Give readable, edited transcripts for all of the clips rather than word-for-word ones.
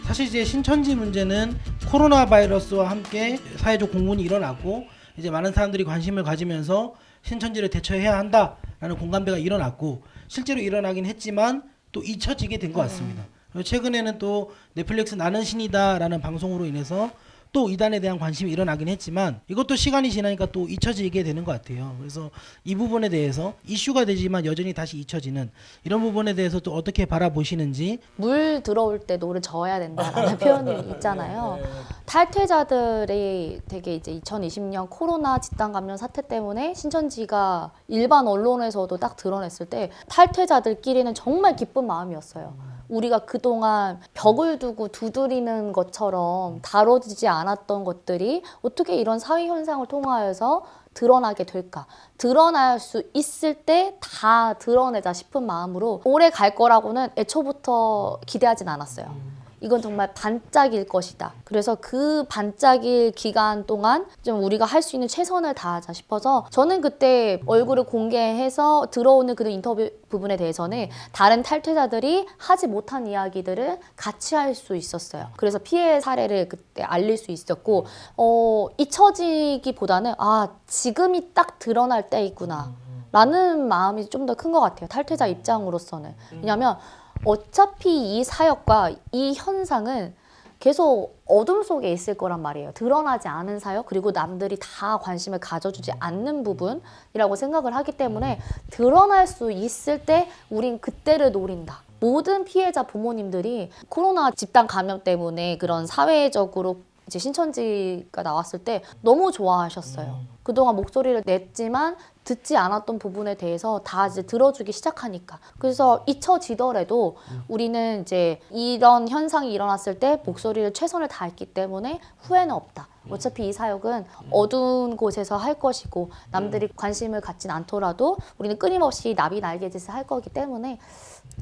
사실 이제 신천지 문제는 코로나 바이러스와 함께 사회적 공분이 일어났고 이제 많은 사람들이 관심을 가지면서 신천지를 대처해야 한다라는 공감대가 일어났고 실제로 일어나긴 했지만 또 잊혀지게 된 것 같습니다. 그리고 최근에는 또 넷플릭스 나는 신이다라는 방송으로 인해서 또 이단에 대한 관심이 일어나긴 했지만 이것도 시간이 지나니까 또 잊혀지게 되는 것 같아요. 그래서 이 부분에 대해서 이슈가 되지만 여전히 다시 잊혀지는 이런 부분에 대해서 또 어떻게 바라보시는지. 물 들어올 때 노를 저어야 된다라는 표현이 있잖아요. 탈퇴자들이 되게 이제 2020년 코로나 집단 감염 사태 때문에 신천지가 일반 언론에서도 딱 드러냈을 때 탈퇴자들끼리는 정말 기쁜 마음이었어요. 우리가 그동안 벽을 두고 두드리는 것처럼 다뤄지지 않았던 것들이 어떻게 이런 사회 현상을 통하여서 드러나게 될까? 드러날 수 있을 때 다 드러내자 싶은 마음으로 오래 갈 거라고는 애초부터 기대하진 않았어요. 이건 정말 반짝일 것이다. 그래서 그 반짝일 기간 동안 좀 우리가 할 수 있는 최선을 다하자 싶어서 저는 그때 얼굴을 공개해서 들어오는 그 인터뷰 부분에 대해서는 다른 탈퇴자들이 하지 못한 이야기들을 같이 할 수 있었어요. 그래서 피해 사례를 그때 알릴 수 있었고 잊혀지기보다는 지금이 딱 드러날 때이구나 라는 마음이 좀 더 큰 것 같아요. 탈퇴자 입장으로서는. 왜냐하면 어차피 이 사역과 이 현상은 계속 어둠 속에 있을 거란 말이에요. 드러나지 않은 사역, 그리고 남들이 다 관심을 가져주지 않는 부분이라고 생각을 하기 때문에 드러날 수 있을 때 우린 그때를 노린다. 모든 피해자 부모님들이 코로나 집단 감염 때문에 그런 사회적으로 이제 신천지가 나왔을 때 너무 좋아하셨어요. 그동안 목소리를 냈지만 듣지 않았던 부분에 대해서 다 이제 들어주기 시작하니까. 그래서 잊혀지더라도 우리는 이제 이런 현상이 일어났을 때 목소리를 최선을 다했기 때문에 후회는 없다. 어차피 이 사역은 어두운 곳에서 할 것이고 남들이 관심을 갖진 않더라도 우리는 끊임없이 나비 날개짓을 할 거기 때문에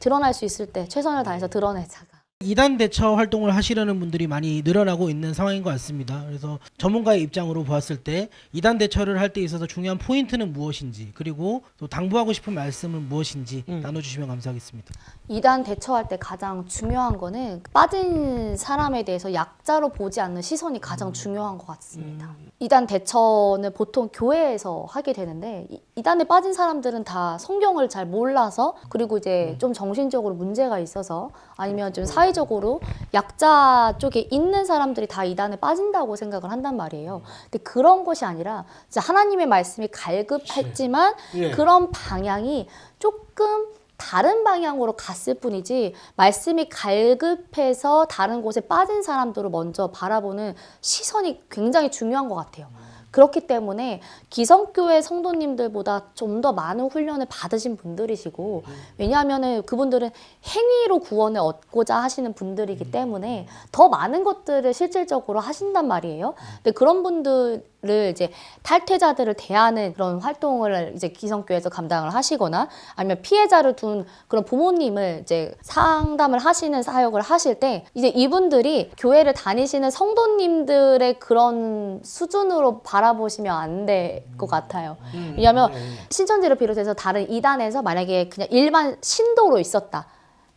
드러날 수 있을 때 최선을 다해서 드러내자가. 이단 대처 활동을 하시려는 분들이 많이 늘어나고 있는 상황인 것 같습니다. 그래서 전문가의 입장으로 보았을 때 이단 대처를 할 때 있어서 중요한 포인트는 무엇인지, 그리고 또 당부하고 싶은 말씀은 무엇인지 나눠주시면 감사하겠습니다. 이단 대처할 때 가장 중요한 거는 빠진 사람에 대해서 약자로 보지 않는 시선이 가장 중요한 것 같습니다. 이단 대처는 보통 교회에서 하게 되는데 이단에 빠진 사람들은 다 성경을 잘 몰라서, 그리고 이제 좀 정신적으로 문제가 있어서, 아니면 좀 사회적으로 약자 쪽에 있는 사람들이 다 이단에 빠진다고 생각을 한단 말이에요. 근데 그런 것이 아니라 진짜 하나님의 말씀이 갈급했지만 그런 방향이 조금 다른 방향으로 갔을 뿐이지, 말씀이 갈급해서 다른 곳에 빠진 사람들을 먼저 바라보는 시선이 굉장히 중요한 것 같아요. 그렇기 때문에 기성교회 성도님들보다 좀 더 많은 훈련을 받으신 분들이시고, 왜냐하면 그분들은 행위로 구원을 얻고자 하시는 분들이기 때문에 더 많은 것들을 실질적으로 하신단 말이에요. 근데 그런 분들을 이제 탈퇴자들을 대하는 그런 활동을 이제 기성교회에서 감당을 하시거나, 아니면 피해자를 둔 그런 부모님을 이제 상담을 하시는 사역을 하실 때, 이제 이분들이 교회를 다니시는 성도님들의 그런 수준으로 바라보시면 안 될 것 같아요. 왜냐하면 신천지를 비롯해서 다른 이단에서 만약에 그냥 일반 신도로 있었다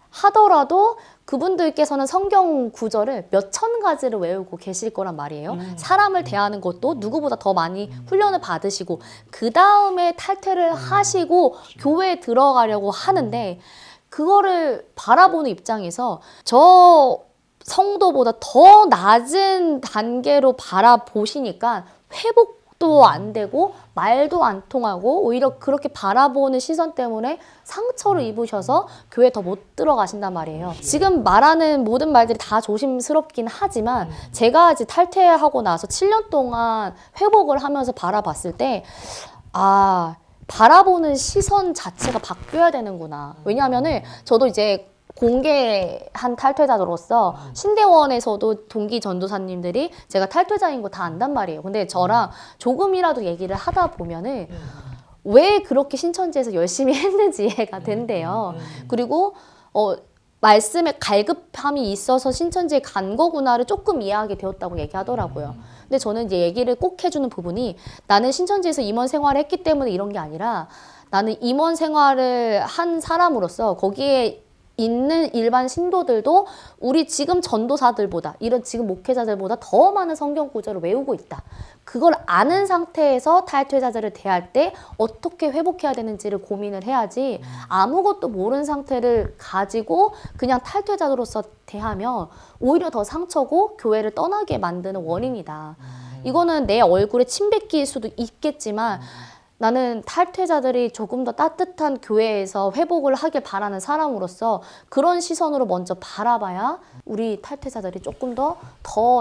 하더라도 그분들께서는 성경 구절을 몇천 가지를 외우고 계실 거란 말이에요. 사람을 대하는 것도 누구보다 더 많이 훈련을 받으시고 그 다음에 탈퇴를 하시고 교회에 들어가려고 하는데, 그거를 바라보는 입장에서 저 성도보다 더 낮은 단계로 바라보시니까 회복도 안 되고 말도 안 통하고 오히려 그렇게 바라보는 시선 때문에 상처를 입으셔서 교회 더 못 들어가신단 말이에요. 지금 말하는 모든 말들이 다 조심스럽긴 하지만 제가 이제 탈퇴하고 나서 7년 동안 회복을 하면서 바라봤을 때 바라보는 시선 자체가 바뀌어야 되는구나. 왜냐하면은 저도 이제 공개한 탈퇴자로서 신대원에서도 동기 전도사님들이 제가 탈퇴자인 거 다 안단 말이에요. 근데 저랑 조금이라도 얘기를 하다 보면은 왜 그렇게 신천지에서 열심히 했는지 이해가 된대요. 그리고 말씀에 갈급함이 있어서 신천지에 간 거구나를 조금 이해하게 되었다고 얘기하더라고요. 근데 저는 이제 얘기를 꼭 해주는 부분이, 나는 신천지에서 임원 생활을 했기 때문에 이런 게 아니라 나는 임원 생활을 한 사람으로서 거기에 있는 일반 신도들도 우리 지금 전도사들보다 이런 지금 목회자들보다 더 많은 성경 구절을 외우고 있다. 그걸 아는 상태에서 탈퇴자들을 대할 때 어떻게 회복해야 되는지를 고민을 해야지 아무것도 모르는 상태를 가지고 그냥 탈퇴자로서 대하면 오히려 더 상처고 교회를 떠나게 만드는 원인이다. 이거는 내 얼굴에 침 뱉길 수도 있겠지만 나는 탈퇴자들이 조금 더 따뜻한 교회에서 회복을 하길 바라는 사람으로서 그런 시선으로 먼저 바라봐야 우리 탈퇴자들이 조금 더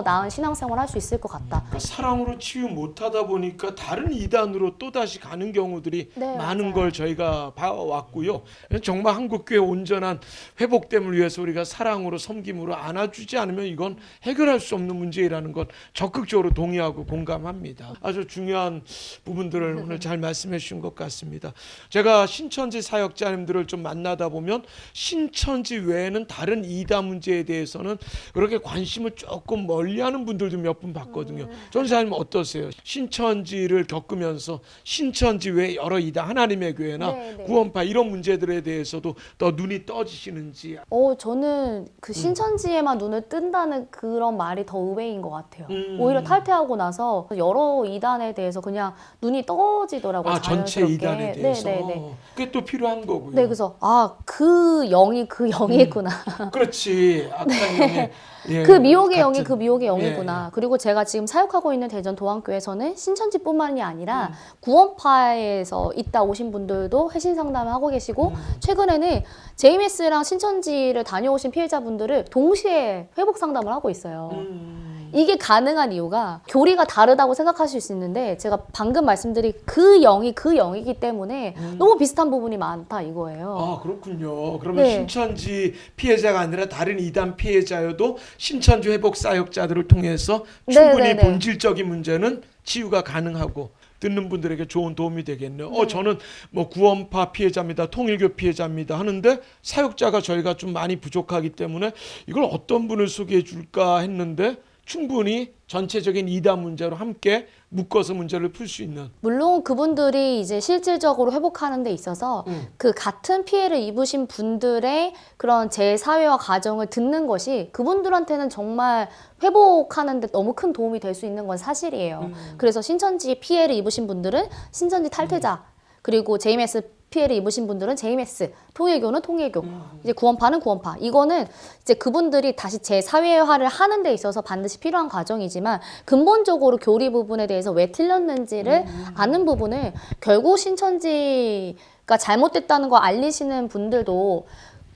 나은 신앙생활을 할 수 있을 것 같다. 그러니까 사랑으로 치유 못하다 보니까 다른 이단으로 또다시 가는 경우들이 네, 많은 맞아요. 걸 저희가 봐왔고요. 정말 한국교회 온전한 회복됨을 위해서 우리가 사랑으로 섬김으로 안아주지 않으면 이건 해결할 수 없는 문제라는 것 적극적으로 동의하고 공감합니다. 아주 중요한 부분들을 오늘 잘 말씀해 주신 것 같습니다. 제가 신천지 사역자님들을 좀 만나다 보면 신천지 외에는 다른 이단 문제에 대해서는 그렇게 관심을 조금 멀리하는 분들도 몇 분 봤거든요. 전사님 어떠세요? 신천지를 겪으면서 신천지 외 여러 이단 하나님의 교회나 네, 네. 구원파 이런 문제들에 대해서도 더 눈이 떠지시는지. 저는 그 신천지에만 눈을 뜬다는 그런 말이 더 의외인 것 같아요. 오히려 탈퇴하고 나서 여러 이단에 대해서 그냥 눈이 떠지더라고요. 전체 자연스럽게. 이단에 대해서. 네네네. 그게 또 필요한 거고요. 네, 그래서 그 영이 그 영이구나. 그렇지. 악한 영의 예, 그 미혹의 같은- 영이 그 미혹의 영이구나. 예, 예. 그리고 제가 지금 사역하고 있는 대전 도안교에서는 신천지뿐만이 아니라 구원파에서 있다 오신 분들도 회신 상담을 하고 계시고 최근에는 JMS랑 신천지를 다녀오신 피해자분들을 동시에 회복 상담을 하고 있어요. 이게 가능한 이유가 교리가 다르다고 생각하실 수 있는데 제가 방금 말씀드린 그 영이 그 영이기 때문에 너무 비슷한 부분이 많다 이거예요. 아 그렇군요. 그러면 네. 신천지 피해자가 아니라 다른 이단 피해자여도 신천지 회복 사역자들을 통해서 충분히 네, 네, 네. 본질적인 문제는 치유가 가능하고 듣는 분들에게 좋은 도움이 되겠네요. 저는 뭐 구원파 피해자입니다, 통일교 피해자입니다 하는데 사역자가 저희가 좀 많이 부족하기 때문에 이걸 어떤 분을 소개해 줄까 했는데 충분히 전체적인 이단 문제로 함께 묶어서 문제를 풀 수 있는. 물론 그분들이 이제 실질적으로 회복하는 데 있어서 그 같은 피해를 입으신 분들의 그런 재사회화 과정을 듣는 것이 그분들한테는 정말 회복하는 데 너무 큰 도움이 될 수 있는 건 사실이에요. 그래서 신천지 피해를 입으신 분들은 신천지 탈퇴자, 그리고 JMS 피해를 입으신 분들은 JMS, 통일교는 통일교, 이제 구원파는 구원파. 이거는 이제 그분들이 다시 재사회화를 하는 데 있어서 반드시 필요한 과정이지만 근본적으로 교리 부분에 대해서 왜 틀렸는지를 아는 부분을 결국 신천지가 잘못됐다는 거 알리시는 분들도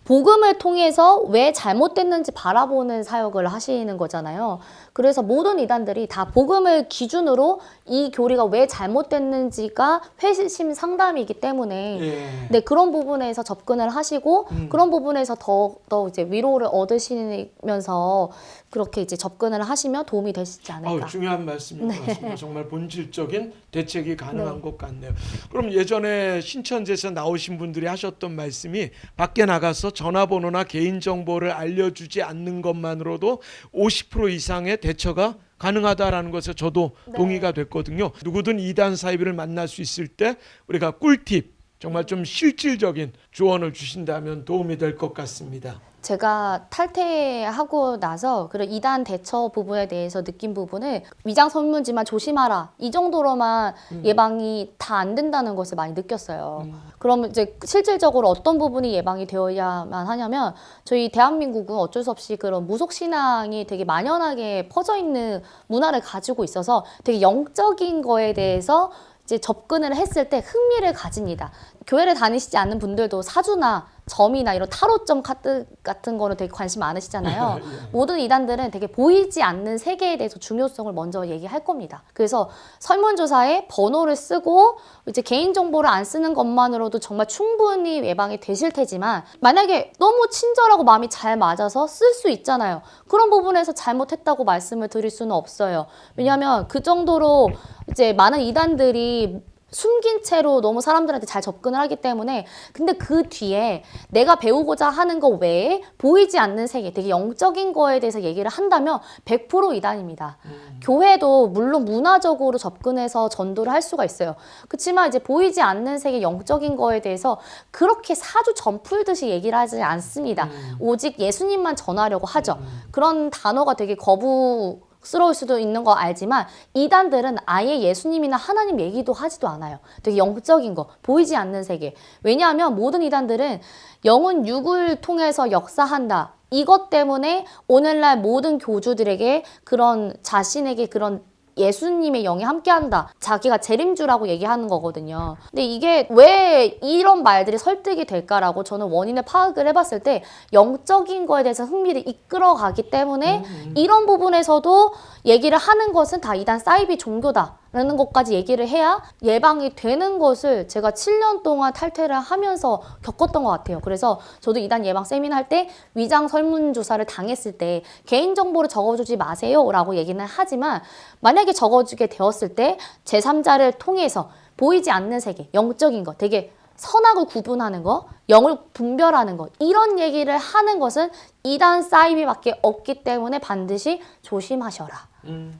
복음을 통해서 왜 잘못됐는지 바라보는 사역을 하시는 거잖아요. 그래서 모든 이단들이 다 복음을 기준으로 이 교리가 왜 잘못됐는지가 회심 상담이기 때문에 예. 네, 그런 부분에서 접근을 하시고 그런 부분에서 더 이제 위로를 얻으시면서 그렇게 이제 접근을 하시면 도움이 되시지 않을까. 중요한 말씀인 것 같습니다. 정말 본질적인 대책이 가능한 네. 것 같네요. 그럼 예전에 신천지에서 나오신 분들이 하셨던 말씀이 밖에 나가서 전화번호나 개인정보를 알려주지 않는 것만으로도 50% 이상의 대처가 가능하다라는 것에 저도 네. 동의가 됐거든요. 누구든 이단 사이비를 만날 수 있을 때 우리가 꿀팁, 정말 좀 실질적인 조언을 주신다면 도움이 될 것 같습니다. 제가 탈퇴하고 나서 그런 이단 대처 부분에 대해서 느낀 부분은 위장 설문지만 조심하라 이 정도로만 예방이 다 안 된다는 것을 많이 느꼈어요. 그러면 이제 실질적으로 어떤 부분이 예방이 되어야만 하냐면 저희 대한민국은 어쩔 수 없이 그런 무속 신앙이 되게 만연하게 퍼져 있는 문화를 가지고 있어서 되게 영적인 거에 대해서 이제 접근을 했을 때 흥미를 가집니다. 교회를 다니시지 않는 분들도 사주나 점이나 이런 타로점 카드 같은 거는 되게 관심 많으시잖아요. 모든 이단들은 되게 보이지 않는 세계에 대해서 중요성을 먼저 얘기할 겁니다. 그래서 설문조사에 번호를 쓰고 이제 개인정보를 안 쓰는 것만으로도 정말 충분히 예방이 되실 테지만 만약에 너무 친절하고 마음이 잘 맞아서 쓸 수 있잖아요. 그런 부분에서 잘못했다고 말씀을 드릴 수는 없어요. 왜냐하면 그 정도로 이제 많은 이단들이 숨긴 채로 너무 사람들한테 잘 접근을 하기 때문에 근데 그 뒤에 내가 배우고자 하는 거 외에 보이지 않는 세계, 되게 영적인 거에 대해서 얘기를 한다면 100% 이단입니다. 교회도 물론 문화적으로 접근해서 전도를 할 수가 있어요. 그렇지만 이제 보이지 않는 세계, 영적인 거에 대해서 그렇게 사주 전풀듯이 얘기를 하지 않습니다. 오직 예수님만 전하려고 하죠. 그런 단어가 되게 거부스러울 수도 있는 거 알지만 이단들은 아예 예수님이나 하나님 얘기도 하지도 않아요. 되게 영적인 거, 보이지 않는 세계. 왜냐하면 모든 이단들은 영은 육을 통해서 역사한다. 이것 때문에 오늘날 모든 교주들에게 그런 자신에게 그런 예수님의 영이 함께한다. 자기가 재림주라고 얘기하는 거거든요. 근데 이게 왜 이런 말들이 설득이 될까라고 저는 원인을 파악을 해봤을 때 영적인 거에 대해서 흥미를 이끌어가기 때문에 이런 부분에서도 얘기를 하는 것은 다 이단 사이비 종교다. 라는 것까지 얘기를 해야 예방이 되는 것을 제가 7년 동안 탈퇴를 하면서 겪었던 것 같아요. 그래서 저도 이단 예방 세미나 할 때 위장 설문조사를 당했을 때 개인정보를 적어주지 마세요 라고 얘기는 하지만 만약에 적어주게 되었을 때 제3자를 통해서 보이지 않는 세계, 영적인 거, 되게 선악을 구분하는 거, 영을 분별하는 거 이런 얘기를 하는 것은 이단 사이비밖에 없기 때문에 반드시 조심하셔라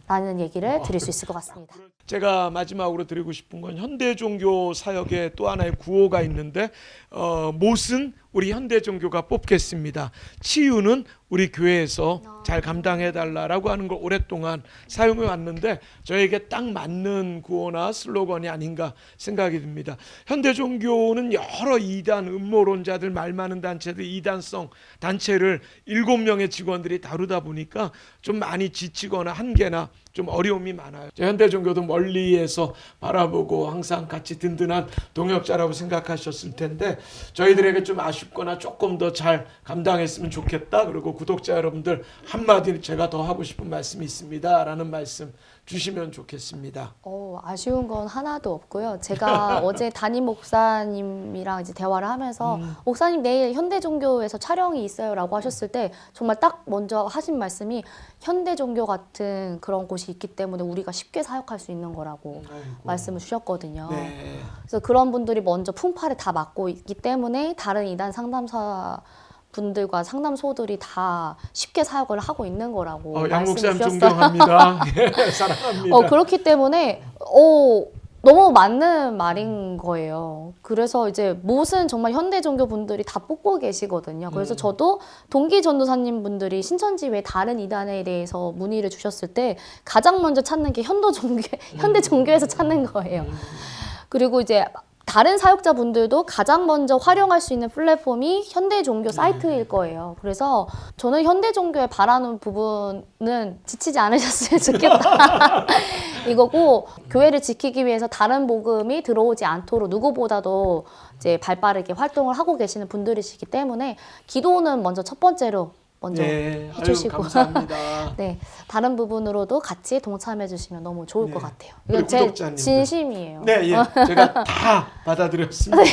라는 얘기를 드릴 수 있을 것 같습니다. 제가 마지막으로 드리고 싶은 건 현대 종교 사역에 또 하나의 구호가 있는데 못은 우리 현대 종교가 뽑겠습니다. 치유는 우리 교회에서 잘 감당해 달라라고 하는 걸 오랫동안 사용해 왔는데 저에게 딱 맞는 구호나 슬로건이 아닌가 생각이 듭니다. 현대 종교는 여러 이단 음모론자들 말 많은 단체들 이단성 단체를 7명의 직원들이 다루다 보니까 좀 많이 지치거나 한계나 좀 어려움이 많아요. 현대 종교도 멀리에서 바라보고 항상 같이 든든한 동역자라고 생각하셨을 텐데 저희들에게 좀 아쉽거나 조금 더 잘 감당했으면 좋겠다. 그리고 구독자 여러분들 한마디 제가 더 하고 싶은 말씀이 있습니다. 라는 말씀 주시면 좋겠습니다. 아쉬운 건 하나도 없고요. 제가 어제 담임 목사님이랑 이제 대화를 하면서 목사님 내일 현대 종교에서 촬영이 있어요라고 하셨을 때 정말 딱 먼저 하신 말씀이 현대 종교 같은 그런 곳이 있기 때문에 우리가 쉽게 사역할 수 있는 거라고 말씀을 주셨거든요. 네. 그래서 그런 분들이 먼저 풍파를 다 맞고 있기 때문에 다른 이단 상담사 분들과 상담소들이 다 쉽게 사역을 하고 있는 거라고 양 말씀을 목사님 주셨어요. 존경합니다. 예, 사랑합니다. 그렇기 때문에 너무 맞는 말인 거예요. 그래서 이제 못은 정말 현대 종교 분들이 다 뽑고 계시거든요. 그래서 저도 동기 전도사님 분들이 신천지 외 다른 이단에 대해서 문의를 주셨을 때 가장 먼저 찾는 게 현대 종교에서 찾는 거예요. 그리고 이제 다른 사역자분들도 가장 먼저 활용할 수 있는 플랫폼이 현대 종교 사이트일 거예요. 그래서 저는 현대 종교에 바라는 부분은 지치지 않으셨으면 좋겠다. 이거고 교회를 지키기 위해서 다른 복음이 들어오지 않도록 누구보다도 이제 발빠르게 활동을 하고 계시는 분들이시기 때문에 기도는 먼저 첫 번째로 먼저 해주시고 감사합니다. 네, 다른 부분으로도 같이 동참해 주시면 너무 좋을 것 같아요. 이건 우리 제 구독자님들. 진심이에요. 네, 예. 제가 다 받아들였습니다.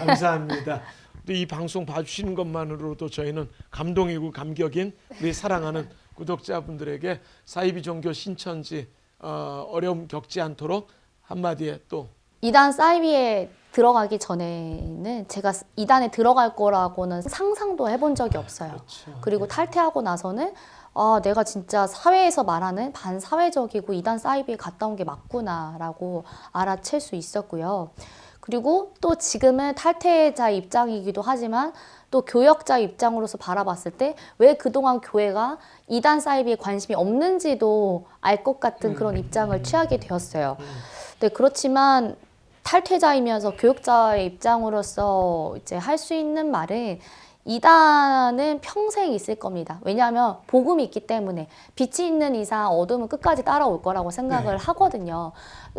감사합니다. 또 이 방송 봐주시는 것만으로도 저희는 감동이고 감격인 우리 사랑하는 구독자분들에게 사이비 종교 신천지 어려움 겪지 않도록 한마디에 또 이단 사이비에 들어가기 전에는 제가 이단에 들어갈 거라고는 상상도 해본 적이 없어요. 그렇죠. 그리고 탈퇴하고 나서는 내가 진짜 사회에서 말하는 반사회적이고 이단 사이비에 갔다 온 게 맞구나라고 알아챌 수 있었고요. 그리고 또 지금은 탈퇴자 입장이기도 하지만 또 교역자 입장으로서 바라봤을 때 왜 그동안 교회가 이단 사이비에 관심이 없는지도 알 것 같은 그런 입장을 취하게 되었어요. 네, 그렇지만 탈퇴자이면서 교육자의 입장으로서 이제 할 수 있는 말은 이단은 평생 있을 겁니다. 왜냐하면 복음이 있기 때문에 빛이 있는 이상 어둠은 끝까지 따라올 거라고 생각을 하거든요.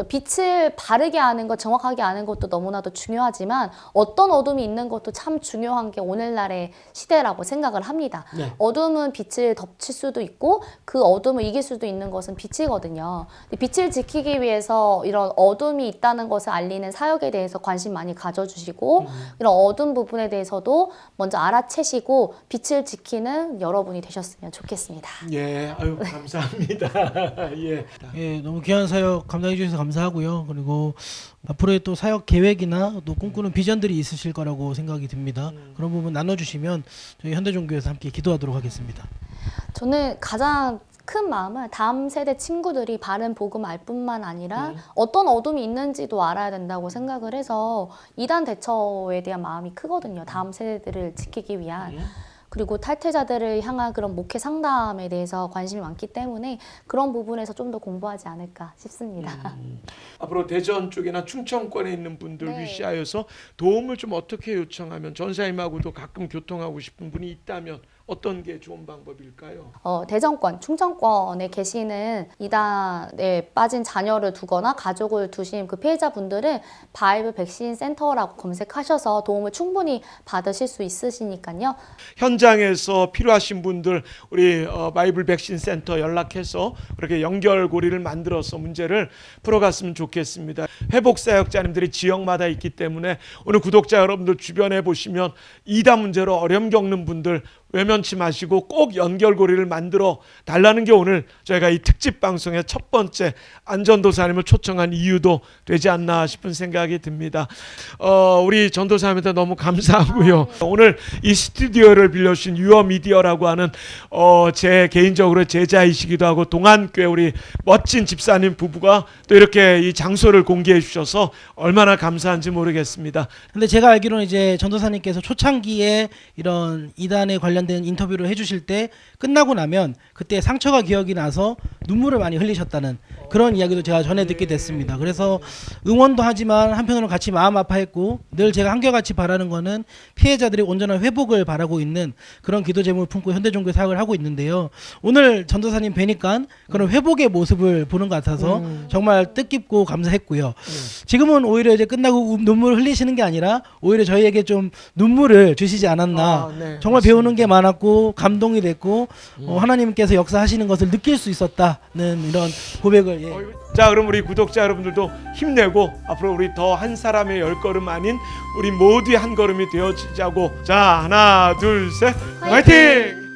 빛을 바르게 아는 것, 정확하게 아는 것도 너무나도 중요하지만 어떤 어둠이 있는 것도 참 중요한 게 오늘날의 시대라고 생각을 합니다. 네. 어둠은 빛을 덮칠 수도 있고 그 어둠을 이길 수도 있는 것은 빛이거든요. 빛을 지키기 위해서 이런 어둠이 있다는 것을 알리는 사역에 대해서 관심 많이 가져주시고 이런 어둠 부분에 대해서도 먼저 알아 알아채시고 빛을 지키는 여러분이 되셨으면 좋겠습니다. 예, 아유 감사합니다. 예. 예, 너무 귀한 사역 감당해 주셔서 감사하고요. 그리고 앞으로의 또 사역 계획이나 또 꿈꾸는 비전들이 있으실 거라고 생각이 듭니다. 그런 부분 나눠주시면 저희 현대종교에서 함께 기도하도록 하겠습니다. 저는 가장 큰 마음은 다음 세대 친구들이 바른 복음 알 뿐만 아니라 어떤 어둠이 있는지도 알아야 된다고 생각을 해서 이단 대처에 대한 마음이 크거든요. 다음 세대들을 지키기 위한. 그리고 탈퇴자들을 향한 그런 목회 상담에 대해서 관심이 많기 때문에 그런 부분에서 좀 더 공부하지 않을까 싶습니다. 앞으로 대전 쪽이나 충청권에 있는 분들 네. 위시하여서 도움을 좀 어떻게 요청하면 전사님하고도 가끔 교통하고 싶은 분이 있다면 어떤 게 좋은 방법일까요? 대전권, 충청권에 계시는 이단에 빠진 자녀를 두거나 가족을 두신 그 피해자분들은 바이블 백신 센터라고 검색하셔서 도움을 충분히 받으실 수 있으시니까요. 현장에서 필요하신 분들 우리 바이블 백신 센터 연락해서 그렇게 연결고리를 만들어서 문제를 풀어갔으면 좋겠습니다. 회복 사역자님들이 지역마다 있기 때문에 오늘 구독자 여러분들 주변에 보시면 이단 문제로 어려움 겪는 분들 외면치 마시고 꼭 연결고리를 만들어 달라는 게 오늘 저희가 이 특집 방송의 첫 번째 안전도사님을 초청한 이유도 되지 않나 싶은 생각이 듭니다. 우리 전도사님한테 너무 감사하고요. 오늘 이 스튜디오를 빌려주신 유어미디어라고 하는 제 개인적으로 제자이시기도 하고 동안교회 우리 멋진 집사님 부부가 또 이렇게 이 장소를 공개해 주셔서 얼마나 감사한지 모르겠습니다. 근데 제가 알기로는 이제 전도사님께서 초창기에 이런 이단에 관련된 인터뷰를 해주실 때 끝나고 나면 그때 상처가 기억이 나서 눈물을 많이 흘리셨다는 그런 이야기도 제가 전해 듣게 됐습니다. 그래서 응원도 하지만 한편으로 같이 마음 아파했고 늘 제가 한결같이 바라는 거는 피해자들이 온전한 회복을 바라고 있는 그런 기도 제목을 품고 현대종교 사역을 하고 있는데요. 오늘 전도사님 뵈니까 그런 회복의 모습을 보는 것 같아서 정말 뜻깊고 감사했고요. 지금은 오히려 이제 끝나고 눈물을 흘리시는 게 아니라 오히려 저희에게 좀 눈물을 주시지 않았나. 네, 정말 배우는 게 많았고 감동이 됐고 하나님께서 역사하시는 것을 느낄 수 있었다는 이런 고백을 자, 그럼 우리 구독자 여러분들도 힘내고 앞으로 우리 더 한 사람의 10걸음 아닌 우리 모두의 한 걸음이 되어지자고. 자, 하나 둘 셋 화이팅!